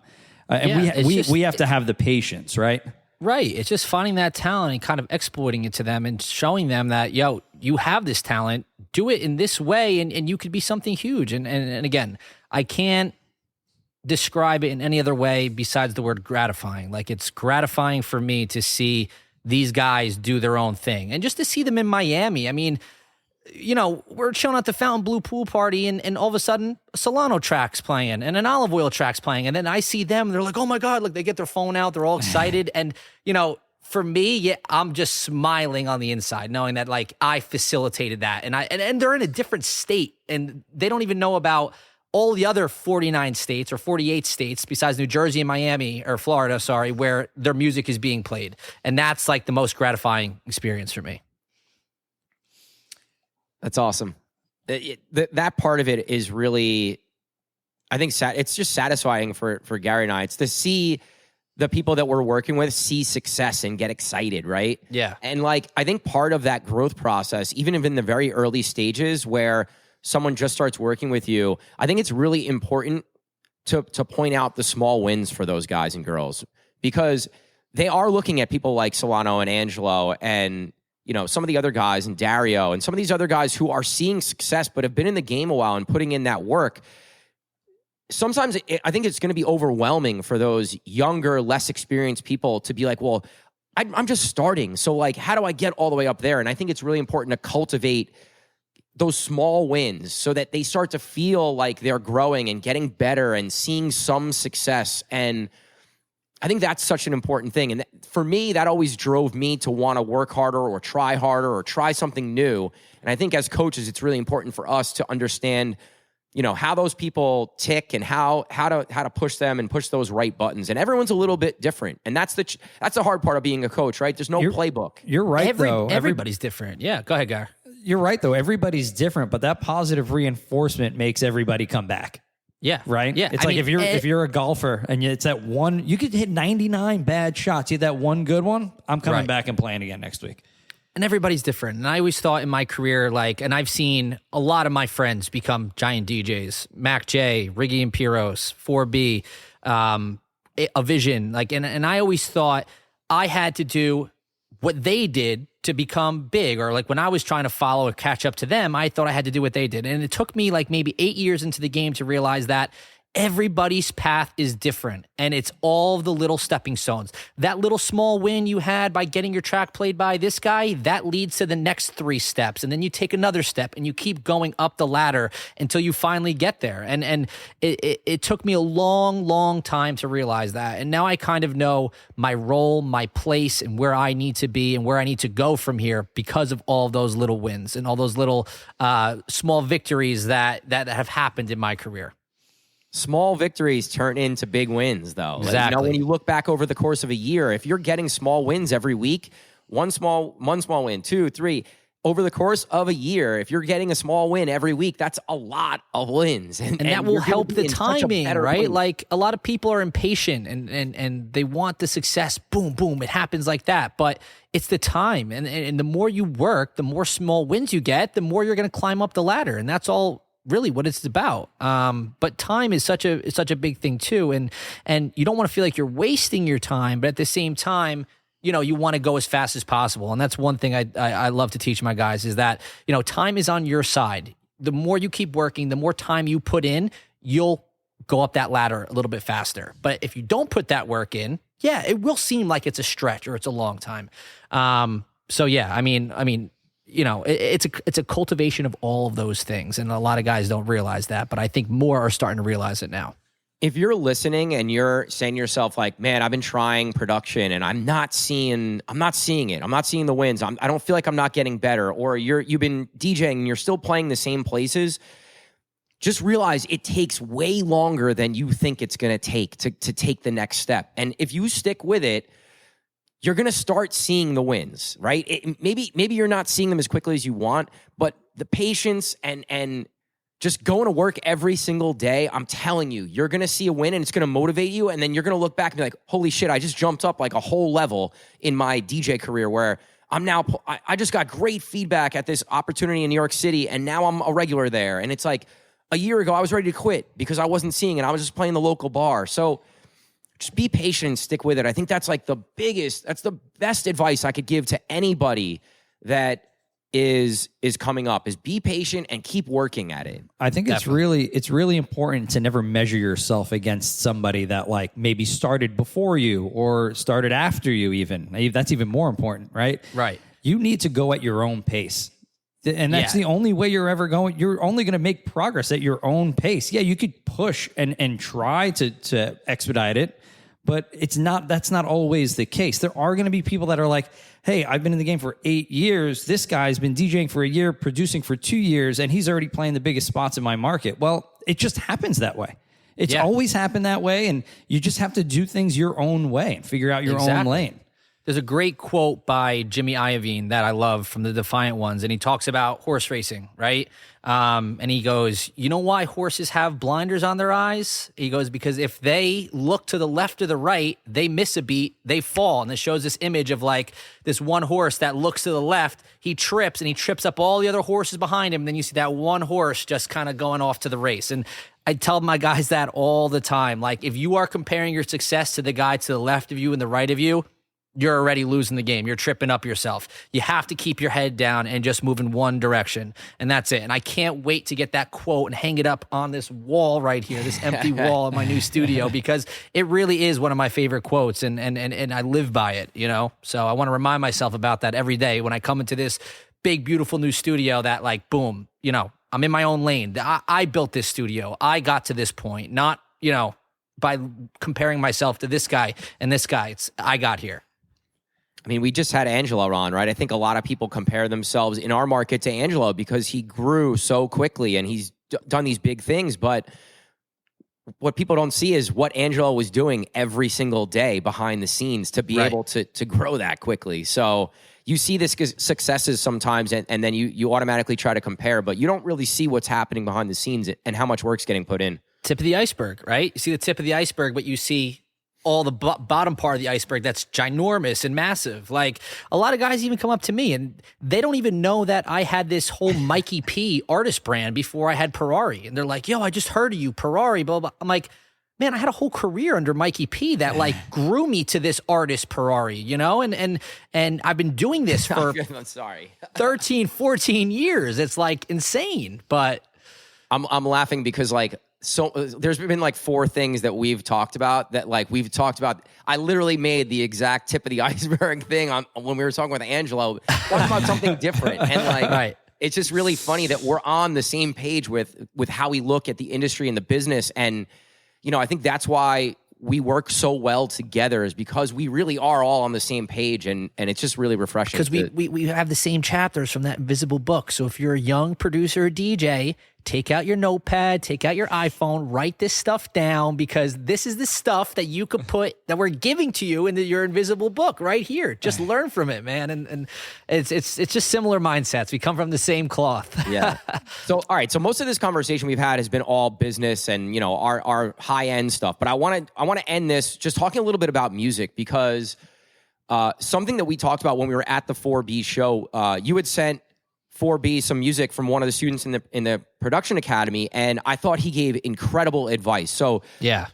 We have to have the patience, right? Right. It's just finding that talent and kind of exploiting it to them and showing them that, you have this talent, do it in this way, and you could be something huge. And again, I can't describe it in any other way besides the word gratifying. Like, it's gratifying for me to see these guys do their own thing, and just to see them in Miami. I mean, we're chilling at the Fountain Blue pool party, and all of a sudden a Solano track's playing and an Olive Oil track's playing. And then I see them, they're like, oh my God, like they get their phone out, they're all excited. And, for me, I'm just smiling on the inside, knowing that like I facilitated that. And they're in a different state, and they don't even know about all the other 49 states or 48 states besides New Jersey and Miami, or Florida, where their music is being played. And that's like the most gratifying experience for me. That's awesome. That part of it is really, I think, it's just satisfying for Gary and I. It's to see the people that we're working with see success and get excited, right? Yeah. And like, I think part of that growth process, even in the very early stages where someone just starts working with you, I think it's really important to point out the small wins for those guys and girls, because they are looking at people like Solano and Angelo and some of the other guys, and Dario, and some of these other guys who are seeing success but have been in the game a while and putting in that work. Sometimes I think it's going to be overwhelming for those younger, less experienced people to be like, well, I'm just starting. So like, how do I get all the way up there? And I think it's really important to cultivate those small wins so that they start to feel like they're growing and getting better and seeing some success. And I think that's such an important thing. And for me, that always drove me to want to work harder or try something new. And I think as coaches, it's really important for us to understand, how those people tick and how to push them and push those right buttons. And everyone's a little bit different. And that's the hard part of being a coach, right? There's no playbook. You're right, though. Everybody's different. Yeah, go ahead, Gar. You're right, though. Everybody's different, but that positive reinforcement makes everybody come back. Yeah. Right? Yeah. It's if you're a golfer and it's that one, you could hit 99 bad shots. You hit that one good one, I'm coming back and playing again next week. And everybody's different. And I always thought in my career, and I've seen a lot of my friends become giant DJs. Mac J, Riggy and Piros, 4B, A Vision. And I always thought I had to do what they did to become big, or like when I was trying to follow or catch up to them, I thought I had to do what they did. And it took me like maybe 8 years into the game to realize that everybody's path is different, and it's all the little stepping stones. That little small win you had by getting your track played by this guy, that leads to the next 3 steps, and then you take another step, and you keep going up the ladder until you finally get there. And it took me a long time to realize that, and now I kind of know my role, my place, and where I need to be and where I need to go from here because of all those little wins and all those little small victories that have happened in my career. Small victories turn into big wins, though. Exactly. When you look back over the course of a year, if you're getting small wins every week, one small win, 2, 3, over the course of a year, if you're getting a small win every week, that's a lot of wins. And that will help the timing, right? Point. Like, a lot of people are impatient and they want the success. Boom, boom. It happens like that. But it's the time. And the more you work, the more small wins you get, the more you're going to climb up the ladder. And that's all really what it's about. But time is such a big thing too. And you don't want to feel like you're wasting your time, but at the same time, you want to go as fast as possible. And that's one thing I love to teach my guys is that, time is on your side. the more you keep working, the more time you put in, you'll go up that ladder a little bit faster. But if you don't put that work in, yeah, it will seem like it's a stretch or it's a long time. So yeah, I mean, you know, it's a cultivation of all of those things, and a lot of guys don't realize that, but I think more are starting to realize it now. If you're listening and you're saying to yourself, like, man, I've been trying production and I'm not seeing it. I'm not seeing the wins. I don't feel like I'm not getting better. Or you've been DJing and you're still playing the same places. Just realize it takes way longer than you think it's going to take to take the next step. And if you stick with it, you're going to start seeing the wins, right? Maybe you're not seeing them as quickly as you want, but the patience and just going to work every single day, I'm telling you, you're going to see a win and it's going to motivate you. And then you're going to look back and be like, holy shit, I just jumped up like a whole level in my DJ career where I just got great feedback at this opportunity in New York City. And now I'm a regular there. And it's like a year ago, I was ready to quit because I wasn't seeing it. I was just playing the local bar. So just be patient and stick with it. I think that's like that's the best advice I could give to anybody that is coming up, is be patient and keep working at it. I think it's really important to never measure yourself against somebody that like maybe started before you or started after you even. That's even more important, right? Right. You need to go at your own pace. And that's the only way you're ever going. You're only going to make progress at your own pace. Yeah, you could push and try to expedite it, but that's not always the case. There are going to be people that are like, hey, I've been in the game for 8 years. This guy's been DJing for a year, producing for 2 years, and he's already playing the biggest spots in my market. Well, it just happens that way. It's always happened that way, and you just have to do things your own way and figure out your own lane. There's a great quote by Jimmy Iovine that I love from the Defiant Ones, and he talks about horse racing, right? And he goes, you know why horses have blinders on their eyes? He goes, because if they look to the left or the right, they miss a beat, they fall. And it shows this image of like this one horse that looks to the left, he trips, and he trips up all the other horses behind him. And then you see that one horse just kind of going off to the race. And I tell my guys that all the time. Like, if you are comparing your success to the guy to the left of you and the right of you, you're already losing the game. You're tripping up yourself. You have to keep your head down and just move in one direction. And that's it. And I can't wait to get that quote and hang it up on this wall right here, this empty wall in my new studio, because it really is one of my favorite quotes, and I live by it, you know? So I want to remind myself about that every day when I come into this big, beautiful new studio that, like, boom, you know, I'm in my own lane. I built this studio. I got to this point, not, you know, by comparing myself to this guy and this guy. I got here. I mean, we just had Angelo on, right? I think a lot of people compare themselves in our market to Angelo because he grew so quickly and he's done these big things. But what people don't see is what Angelo was doing every single day behind the scenes to be able to grow that quickly. So you see this successes sometimes, and then you automatically try to compare, but you don't really see what's happening behind the scenes and how much work's getting put in. Tip of the iceberg, right? You see the tip of the iceberg, but you see all the bottom part of the iceberg that's ginormous and massive. Like, a lot of guys even come up to me and they don't even know that I had this whole Mikey P artist brand before I had Purari. And they're like, yo, I just heard of you, Purari, blah, blah. I'm like, man, I had a whole career under Mikey P that like grew me to this artist Purari, you know? And I've been doing this for I'm sorry. 13, 14 years. It's like insane. But I'm laughing because like, so there's been like 4 things that we've talked about that like we've talked about. I literally made the exact tip of the iceberg thing when we were talking with Angelo. Talking about something different, and like it's just really funny that we're on the same page with how we look at the industry and the business. And you know, I think that's why we work so well together, is because we really are all on the same page, and it's just really refreshing. Because we have the same chapters from that invisible book. So if you're a young producer or DJ, take out your notepad, take out your iPhone, write this stuff down, because this is the stuff that you could put, that we're giving to you in your invisible book right here. Just learn from it, man. And it's just similar mindsets. We come from the same cloth. Yeah. So, all right. So most of this conversation we've had has been all business and, you know, our high end stuff. But I want to end this just talking a little bit about music, because something that we talked about when we were at the 4B show, you had sent 4B some music from one of the students in the production academy, and I thought he gave incredible advice. So yeah,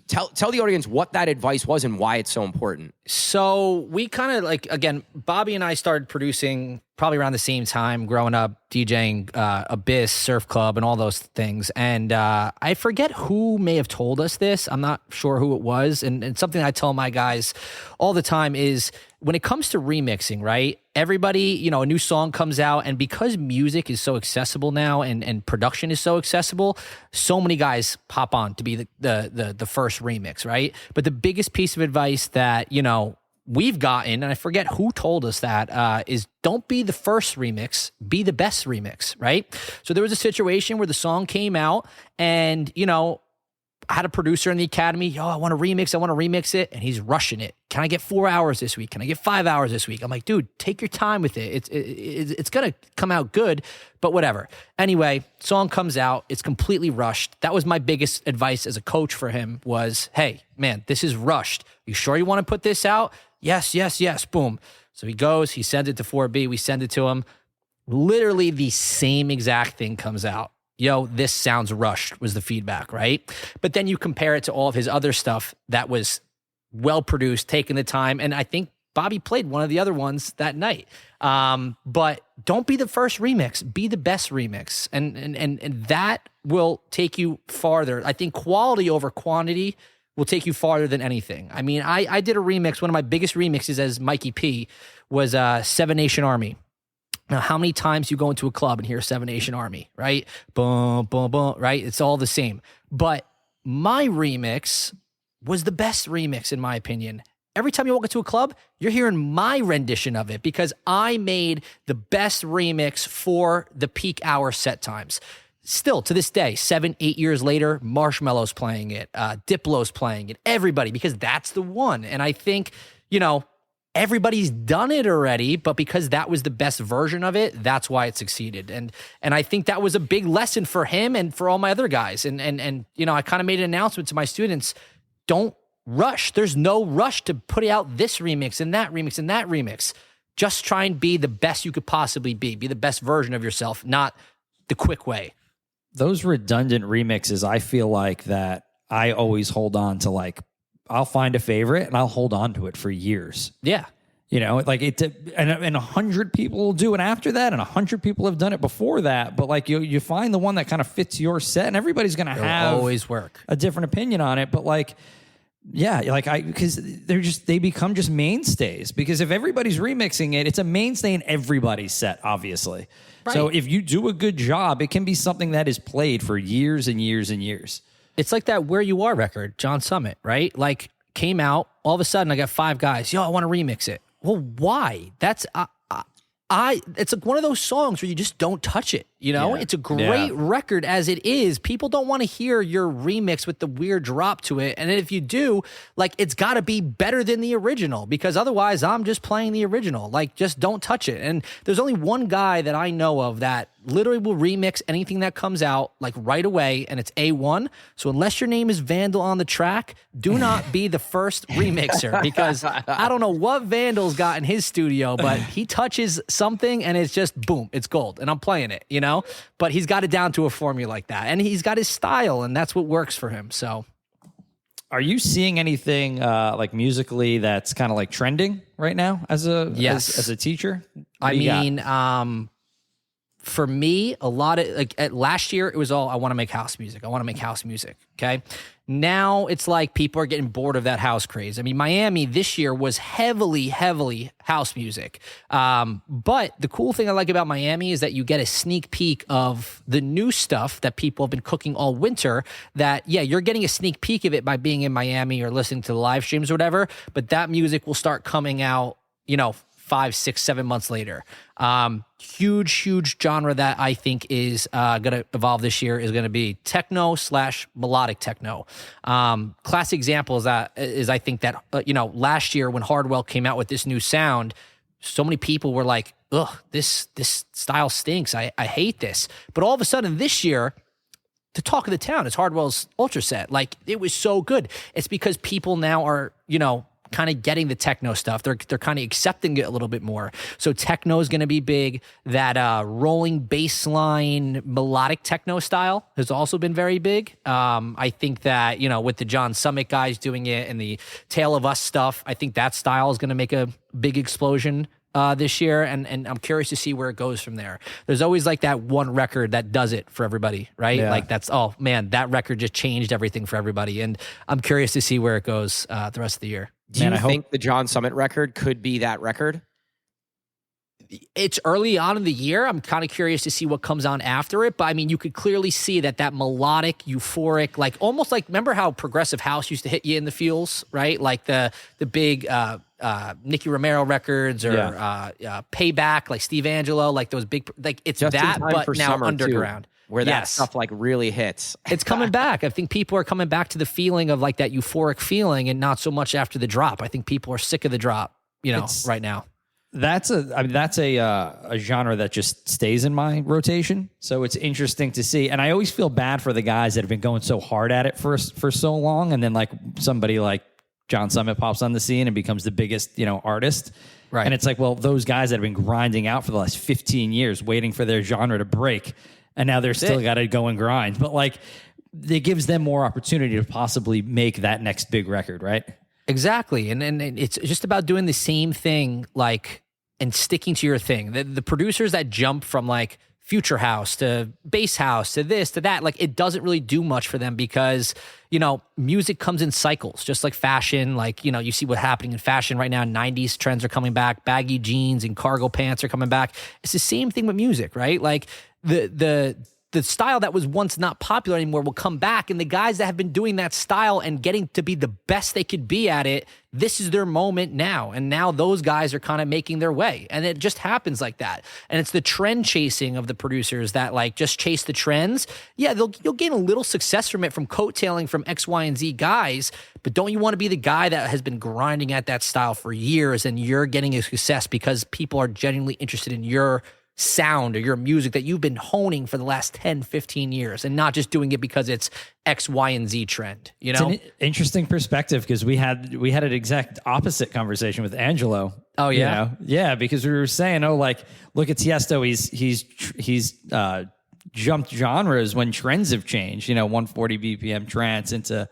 tell the audience what that advice was and why it's so important. So we kind of like, again, Bobby and I started producing probably around the same time, growing up, DJing Abyss, Surf Club, and all those things. And I forget who may have told us this. I'm not sure who it was. And something I tell my guys all the time is when it comes to remixing, right? Everybody, a new song comes out, and because music is so accessible now and production is so accessible, so many guys pop on to be the first remix, right? But the biggest piece of advice that, we've gotten, and I forget who told us that, is don't be the first remix, be the best remix, right? So there was a situation where the song came out and, I had a producer in the academy, I want to remix it, and he's rushing it. Can I get 4 hours this week? Can I get 5 hours this week? I'm like, dude, take your time with it. It's going to come out good, but whatever. Anyway, song comes out. It's completely rushed. That was my biggest advice as a coach for him was, hey, man, this is rushed. You sure you want to put this out? Yes. Boom. So he goes, he sends it to 4B. We send it to him. Literally the same exact thing comes out. This sounds rushed was the feedback, right? But then you compare it to all of his other stuff that was well-produced, taking the time. And I think Bobby played one of the other ones that night. But don't be the first remix, be the best remix. And that will take you farther. I think quality over quantity will take you farther than anything. I mean, I did a remix. One of my biggest remixes as Mikey P was Seven Nation Army. Now, how many times you go into a club and hear Seven Nation Army, right? Boom, boom, boom, right? It's all the same. But my remix was the best remix, in my opinion. Every time you walk into a club, you're hearing my rendition of it because I made the best remix for the peak hour set times. Still, to this day, 7-8 years later, Marshmello's playing it, Diplo's playing it, everybody, because that's the one. And I think, everybody's done it already, but because that was the best version of it, that's why it succeeded. And I think that was a big lesson for him and for all my other guys. And I kind of made an announcement to my students, don't rush. There's no rush to put out this remix and that remix and that remix. Just try and be the best you could possibly be the best version of yourself, not the quick way. Those redundant remixes, I feel like that I always hold on to, I'll find a favorite and I'll hold on to it for years. Yeah. And 100 people will do it after that, and 100 people have done it before that. But you find the one that kind of fits your set, and everybody's going to have always work a different opinion on it. But because they become just mainstays. Because if everybody's remixing it, it's a mainstay in everybody's set, obviously. Right. So if you do a good job, it can be something that is played for years and years and years. It's like that Where You Are record, John Summit, right? Came out, all of a sudden I got 5 guys, I want to remix it. Well, why? That's, it's like one of those songs where you just don't touch it, Yeah. It's a great record as it is. People don't want to hear your remix with the weird drop to it. And if you do, it's got to be better than the original because otherwise I'm just playing the original. Just don't touch it. And there's only one guy that I know of that literally will remix anything that comes out right away, and it's A1. So unless your name is Vandal on the track, do not be the first remixer because I don't know what Vandal's got in his studio, but he touches something and it's just boom, it's gold, and I'm playing it, But he's got it down to a formula like that, and he's got his style, and that's what works for him. So, are you seeing anything musically that's kind of trending right now as a as a teacher? For me, a lot of last year, it was all I want to make house music. I want to make house music. Okay. Now it's people are getting bored of that house craze. I mean, Miami this year was heavily house music. But the cool thing I like about Miami is that you get a sneak peek of the new stuff that people have been cooking all winter that, you're getting a sneak peek of it by being in Miami or listening to the live streams or whatever. But that music will start coming out, 5, 6, 7 months later. Huge genre that I think is going to evolve this year is going to be techno / melodic techno. Classic example is I think that, last year when Hardwell came out with this new sound, so many people were like, ugh, this style stinks. I hate this. But all of a sudden this year, the talk of the town is Hardwell's Ultra Set. It was so good. It's because people now are, kind of getting the techno stuff. They're kind of accepting it a little bit more. So techno is going to be big. That rolling bass line melodic techno style has also been very big. I think that, you know, with the John Summit guys doing it and the Tale of Us stuff, I think that style is going to make a big explosion this year, and I'm curious to see where it goes from there. There's always like that one record that does it for everybody, right? Yeah. Like that's, oh man, that record just changed everything for everybody, and I'm curious to see where it goes the rest of the year. Do you think the John Summit record could be that record? It's early on in the year. I'm kind of curious to see what comes on after it. But I mean, you could clearly see that melodic, euphoric, like almost like, remember how progressive house used to hit you in the feels, right? Like the big Nicky Romero records or Payback, like Steve Angelo, like those big, like it's Just that, but now underground. Too, where that stuff like really hits. It's coming back. I think people are coming back to the feeling of like that euphoric feeling and not so much after the drop. I think people are sick of the drop, you know, right now. That's a genre that just stays in my rotation. So it's interesting to see. And I always feel bad for the guys that have been going so hard at it for so long. And then like somebody like John Summit pops on the scene and becomes the biggest, you know, artist. Right. And it's like, well, those guys that have been grinding out for the last 15 years, waiting for their genre to break. And now they're still got to go and grind. But like, it gives them more opportunity to possibly make that next big record, right? Exactly. And it's just about doing the same thing, like, and sticking to your thing. The producers that jump from like future house to bass house to this to that, like it doesn't really do much for them because, you know, music comes in cycles, just like fashion. Like, you know, you see what's happening in fashion right now. 90s trends are coming back. Baggy jeans and cargo pants are coming back. It's the same thing with music, right? Like the style that was once not popular anymore will come back. And the guys that have been doing that style and getting to be the best they could be at it, this is their moment now. And now those guys are kind of making their way. And it just happens like that. And it's the trend chasing of the producers that like just chase the trends. Yeah, you'll gain a little success from it, from coattailing from X, Y, and Z guys. But don't you want to be the guy that has been grinding at that style for years and you're getting a success because people are genuinely interested in your sound or your music that you've been honing for the last 10, 15 years and not just doing it because it's X, Y, and Z trend, you know? It's an interesting perspective because we had an exact opposite conversation with Angelo. Oh, yeah? You know? Yeah, because we were saying, like, look at Tiesto. He's jumped genres when trends have changed, you know, 140 BPM trance into...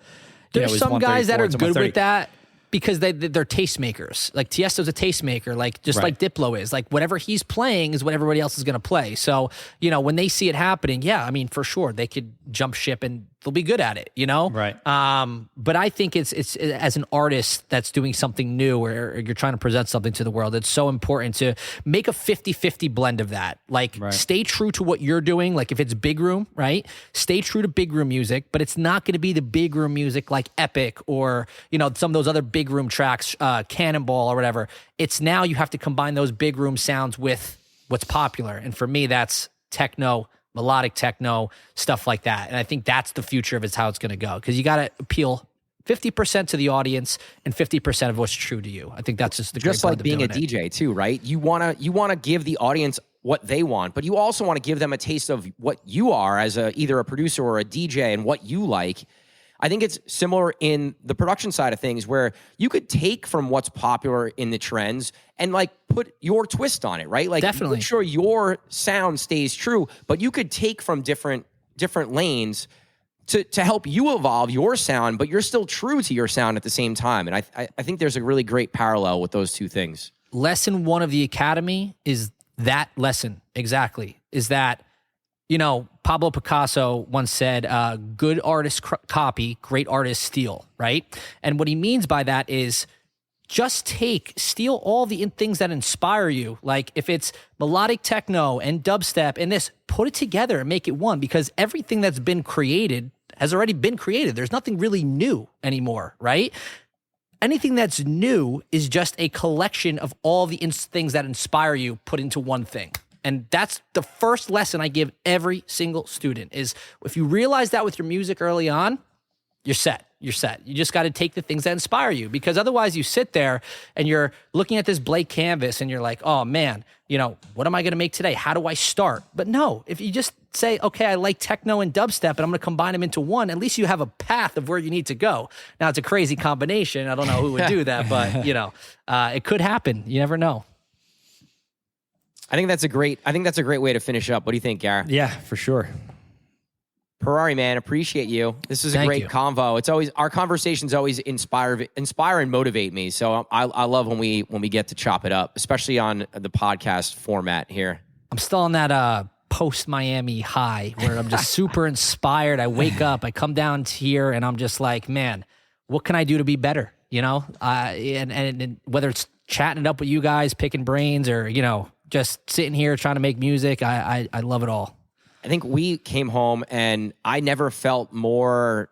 There's some guys that are good with that because they're tastemakers. Like Tiesto's a tastemaker, like just like Diplo is. Like whatever he's playing is what everybody else is going to play. So, you know, when they see it happening, yeah, I mean, for sure, they could jump ship and they'll be good at it, you know? Right. But I think it's as an artist that's doing something new or you're trying to present something to the world, it's so important to make a 50-50 blend of that. Like stay true to what you're doing. Like if it's big room, right? Stay true to big room music, but it's not going to be the big room music like Epic or, you know, some of those other big room tracks, Cannonball or whatever. It's now you have to combine those big room sounds with what's popular. And for me, that's techno, melodic techno, stuff like that. And I think that's the future of it's how it's going to go. Because you got to appeal 50% to the audience and 50% of what's true to you. I think that's just the just great like being a DJ too, right? You want to give the audience what they want, but you also want to give them a taste of what you are as either a producer or a DJ and what you like. I think it's similar in the production side of things where you could take from what's popular in the trends and like put your twist on it, right? Like definitely make sure your sound stays true, but you could take from different lanes to help you evolve your sound, but you're still true to your sound at the same time. And I think there's a really great parallel with those two things. Lesson one of the Academy is that lesson exactly, is that, you know, Pablo Picasso once said, good artists copy, great artists steal, right? And what he means by that is just steal all the things that inspire you. Like if it's melodic techno and dubstep and this, put it together and make it one, because everything that's been created has already been created. There's nothing really new anymore, right? Anything that's new is just a collection of all the things that inspire you put into one thing. And that's the first lesson I give every single student is if you realize that with your music early on, you're set. You're set. You just got to take the things that inspire you, because otherwise you sit there and you're looking at this blank canvas and you're like, oh man, what am I going to make today? How do I start? But no, if you just say, okay, I like techno and dubstep and I'm going to combine them into one, at least you have a path of where you need to go. Now it's a crazy combination. I don't know who would do that, but it could happen. You never know. I think that's a great way to finish up. What do you think, Garrett? Yeah, for sure. Purari, man, appreciate you. This is a Thank great you. convo. It's always, our conversations always inspire and motivate me. So I love when we get to chop it up, especially on the podcast format here. I'm still on that post Miami high where I'm just super inspired. I wake up, I come down here, and I'm just like, man, what can I do to be better? And whether it's chatting it up with you guys, picking brains, or just sitting here trying to make music, I love it all. I think we came home and I never felt more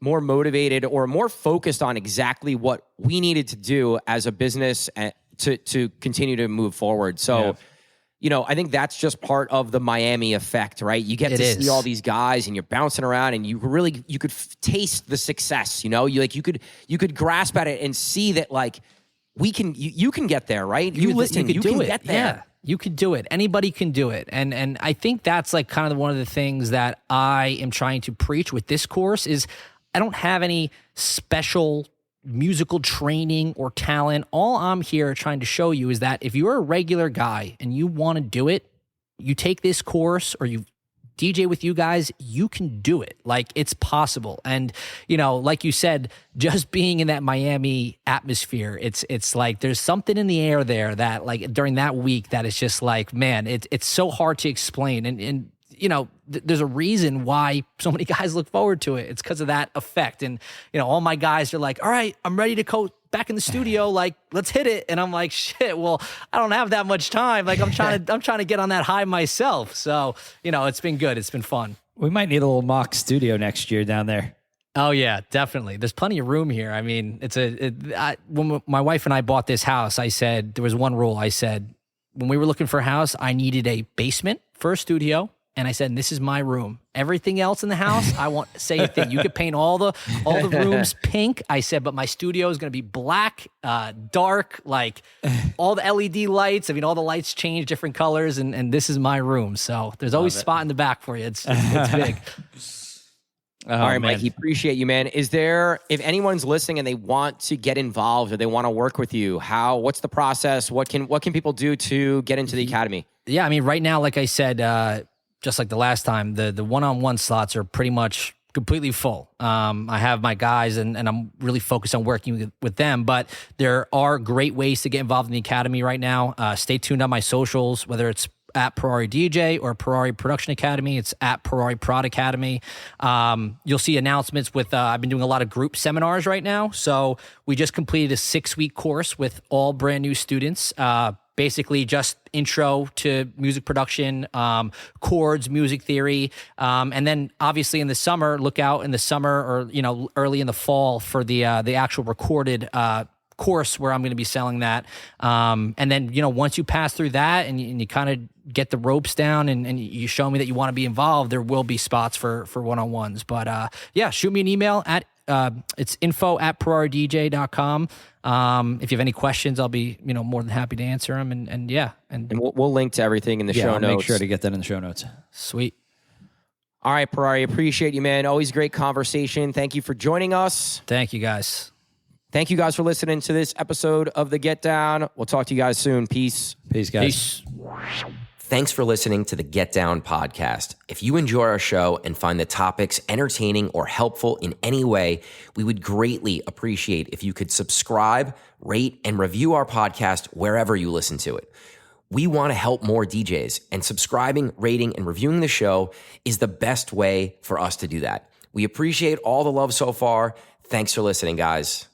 motivated or more focused on exactly what we needed to do as a business to continue to move forward. So, I think that's just part of the Miami effect, right? You get to see all these guys and you're bouncing around and you could taste the success, you could grasp at it and see that like you can get there, right? You can get there. Yeah. You can do it. Anybody can do it. And I think that's like kind of one of the things that I am trying to preach with this course is I don't have any special musical training or talent. All I'm here trying to show you is that if you're a regular guy and you want to do it, you take this course or you DJ with you guys, you can do it. Like, it's possible. And, like you said, just being in that Miami atmosphere, it's like there's something in the air there that like during that week that is just like, man, it's so hard to explain. And there's a reason why so many guys look forward to it. It's because of that effect. And, all my guys are like, all right, I'm ready to go back in the studio. Like, let's hit it. And I'm like, shit, well, I don't have that much time. Like, I'm trying to get on that high myself. So, it's been good. It's been fun. We might need a little mock studio next year down there. Oh yeah, definitely. There's plenty of room here. I mean, when my wife and I bought this house, I said, there was one rule. I said, when we were looking for a house, I needed a basement for a studio. And I said, this is my room. Everything else in the house, I want to say a thing. You could paint all the rooms pink. I said, but my studio is going to be black, dark, like all the LED lights. I mean, all the lights change different colors, and this is my room. So there's always a spot in the back for you. It's big. All right, Mikey, appreciate you, man. Is there, if anyone's listening and they want to get involved or they want to work with you, what's the process? What can people do to get into the academy? Yeah, I mean, right now, like I said, just like the last time, the one-on-one slots are pretty much completely full. I have my guys and I'm really focused on working with them, but there are great ways to get involved in the academy right now. Stay tuned on my socials, whether it's at Purari DJ or Purari Production Academy. It's at Purari Prod Academy. You'll see announcements with, I've been doing a lot of group seminars right now. So we just completed a 6-week course with all brand new students. Basically just intro to music production, chords, music theory. And then obviously in the summer, look out in the summer or, early in the fall for the actual recorded course where I'm going to be selling that. And then, once you pass through that and you kind of get the ropes down and you show me that you want to be involved, there will be spots for one-on-ones. But shoot me an email at it's info@PurariDJ.com. If you have any questions, I'll be, more than happy to answer them. And we'll link to everything in the show notes. Make sure to get that in the show notes. Sweet. All right, Purari, appreciate you, man. Always great conversation. Thank you for joining us. Thank you, guys. Thank you guys for listening to this episode of The Get Down. We'll talk to you guys soon. Peace. Peace, guys. Peace. Thanks for listening to the Get Down podcast. If you enjoy our show and find the topics entertaining or helpful in any way, we would greatly appreciate if you could subscribe, rate, and review our podcast wherever you listen to it. We want to help more DJs, and subscribing, rating, and reviewing the show is the best way for us to do that. We appreciate all the love so far. Thanks for listening, guys.